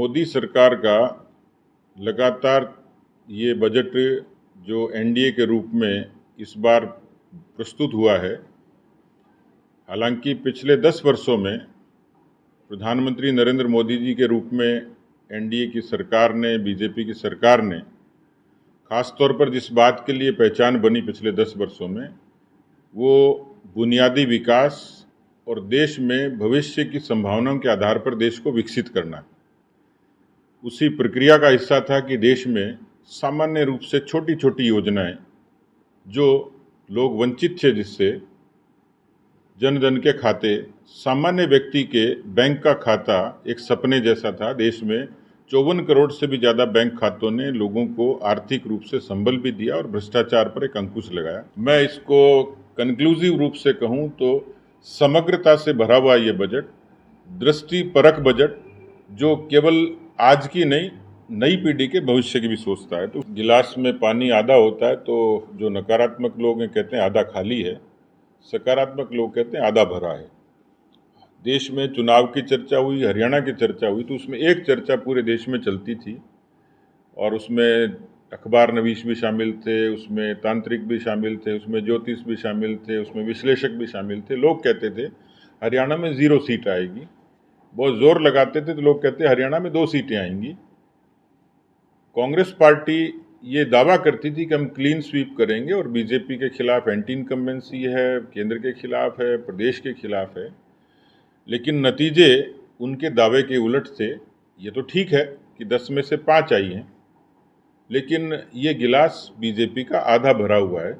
मोदी सरकार का लगातार ये बजट जो एनडीए के रूप में इस बार प्रस्तुत हुआ है, हालांकि पिछले 10 वर्षों में प्रधानमंत्री नरेंद्र मोदी जी के रूप में एनडीए की सरकार ने, बीजेपी की सरकार ने खास तौर पर जिस बात के लिए पहचान बनी पिछले 10 वर्षों में, वो बुनियादी विकास और देश में भविष्य की संभावनाओं के आधार पर देश को विकसित करना। उसी प्रक्रिया का हिस्सा था कि देश में सामान्य रूप से छोटी छोटी योजनाएं जो लोग वंचित थे, जिससे जन जन के खाते, सामान्य व्यक्ति के बैंक का खाता एक सपने जैसा था। देश में 54 करोड़ से भी ज़्यादा बैंक खातों ने लोगों को आर्थिक रूप से संबल भी दिया और भ्रष्टाचार पर एक अंकुश लगाया। मैं इसको कंक्लूसिव रूप से कहूँ तो समग्रता से भरा हुआ ये बजट, दृष्टि परक बजट, जो केवल आज की नहीं, नई पीढ़ी के भविष्य की भी सोचता है। तो गिलास में पानी आधा होता है, तो जो नकारात्मक लोग हैं कहते हैं आधा खाली है, सकारात्मक लोग कहते हैं आधा भरा है। देश में चुनाव की चर्चा हुई, हरियाणा की चर्चा हुई, तो उसमें एक चर्चा पूरे देश में चलती थी और उसमें अखबार नवीश भी शामिल थे, उसमें तांत्रिक भी शामिल थे, उसमें ज्योतिष भी शामिल थे, उसमें विश्लेषक भी शामिल थे। लोग कहते थे हरियाणा में 0 सीट आएगी, बहुत जोर लगाते थे तो लोग कहते हरियाणा में 2 सीटें आएंगी। कांग्रेस पार्टी ये दावा करती थी कि हम क्लीन स्वीप करेंगे और बीजेपी के खिलाफ एंटी इनकम्बेंसी है, केंद्र के खिलाफ है, प्रदेश के खिलाफ है, लेकिन नतीजे उनके दावे के उलट थे। ये तो ठीक है कि 10 में से 5 आई हैं, लेकिन ये गिलास बीजेपी का आधा भरा हुआ है,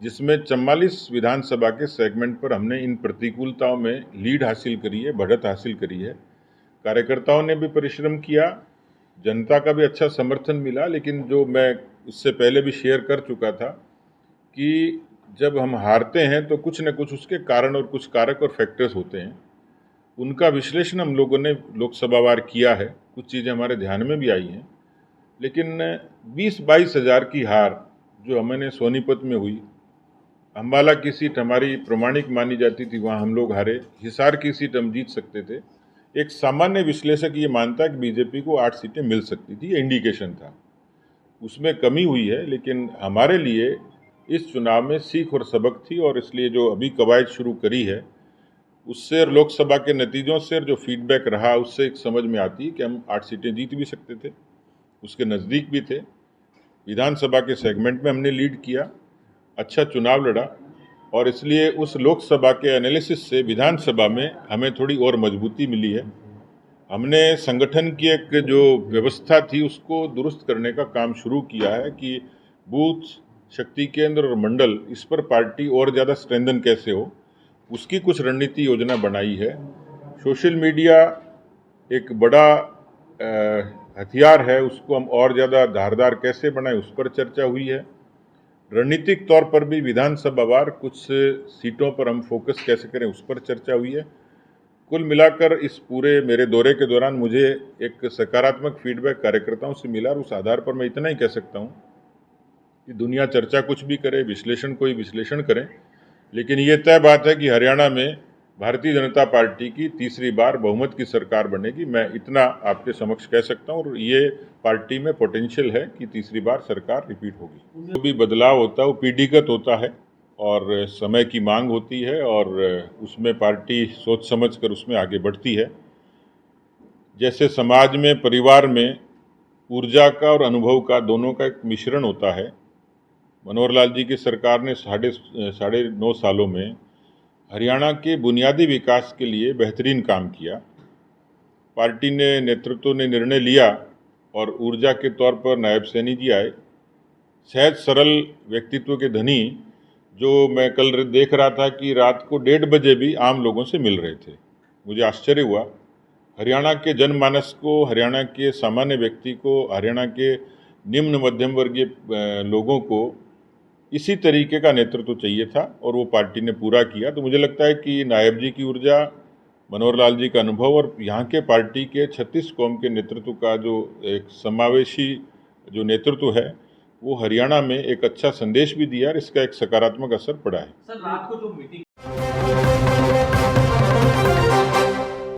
जिसमें 44 विधानसभा के सेगमेंट पर हमने इन प्रतिकूलताओं में लीड हासिल करी है, बढ़त हासिल करी है। कार्यकर्ताओं ने भी परिश्रम किया, जनता का भी अच्छा समर्थन मिला, लेकिन जो मैं उससे पहले भी शेयर कर चुका था कि जब हम हारते हैं तो कुछ न कुछ उसके कारण और कुछ कारक और फैक्टर्स होते हैं। उनका विश्लेषण हम लोगों ने लोकसभावार किया है, कुछ चीज़ें हमारे ध्यान में भी आई हैं, लेकिन 20-22 हज़ार की हार जो हमने सोनीपत में हुई, अम्बाला की सीट हमारी प्रमाणिक मानी जाती थी, वहाँ हम लोग हारे, हिसार की सीट हम जीत सकते थे। एक सामान्य विश्लेषक ये मानता है कि बीजेपी को 8 सीटें मिल सकती थी, ये इंडिकेशन था, उसमें कमी हुई है। लेकिन हमारे लिए इस चुनाव में सीख और सबक थी, और इसलिए जो अभी कवायद शुरू करी है उससे और लोकसभा के नतीजों से और जो फीडबैक रहा उससे एक समझ में आती है कि हम 8 सीटें जीत भी सकते थे, उसके नज़दीक भी थे। विधानसभा के सेगमेंट में हमने लीड किया, अच्छा चुनाव लड़ा, और इसलिए उस लोकसभा के एनालिसिस से विधानसभा में हमें थोड़ी और मजबूती मिली है। हमने संगठन की एक जो व्यवस्था थी उसको दुरुस्त करने का काम शुरू किया है कि बूथ, शक्ति केंद्र और मंडल, इस पर पार्टी और ज़्यादा स्ट्रेंथन कैसे हो, उसकी कुछ रणनीति योजना बनाई है। सोशल मीडिया एक बड़ा हथियार है, उसको हम और ज़्यादा धारदार कैसे बनाएं, उस पर चर्चा हुई है। रणनीतिक तौर पर भी विधानसभावार कुछ सीटों पर हम फोकस कैसे करें, उस पर चर्चा हुई है। कुल मिलाकर इस पूरे मेरे दौरे के दौरान मुझे एक सकारात्मक फीडबैक कार्यकर्ताओं से मिला, और उस आधार पर मैं इतना ही कह सकता हूँ कि दुनिया चर्चा कुछ भी करे, विश्लेषण कोई विश्लेषण करें, लेकिन ये तय बात है कि हरियाणा में भारतीय जनता पार्टी की तीसरी बार बहुमत की सरकार बनेगी। मैं इतना आपके समक्ष कह सकता हूँ, और ये पार्टी में पोटेंशियल है कि तीसरी बार सरकार रिपीट होगी। जो भी बदलाव होता है वो पीढ़ीगत होता है और समय की मांग होती है, और उसमें पार्टी सोच समझ कर उसमें आगे बढ़ती है। जैसे समाज में, परिवार में ऊर्जा का और अनुभव का, दोनों का एक मिश्रण होता है। मनोहर लाल जी की सरकार ने साढ़े 9 सालों में हरियाणा के बुनियादी विकास के लिए बेहतरीन काम किया। पार्टी ने, नेतृत्व ने निर्णय लिया और ऊर्जा के तौर पर नायब सैनी जी आए, सहज सरल व्यक्तित्व के धनी, जो मैं कल देख रहा था कि रात को 1:30 बजे भी आम लोगों से मिल रहे थे। मुझे आश्चर्य हुआ। हरियाणा के जनमानस को, हरियाणा के सामान्य व्यक्ति को, हरियाणा के निम्न मध्यम वर्गीय लोगों को इसी तरीके का नेतृत्व चाहिए था, और वो पार्टी ने पूरा किया। तो मुझे लगता है कि नायब जी की ऊर्जा, मनोहर लाल जी का अनुभव और यहाँ के पार्टी के 36 कौम के नेतृत्व का जो एक समावेशी जो नेतृत्व है, वो हरियाणा में एक अच्छा संदेश भी दिया और इसका एक सकारात्मक असर पड़ा है। सर, रात को जो मीटिंग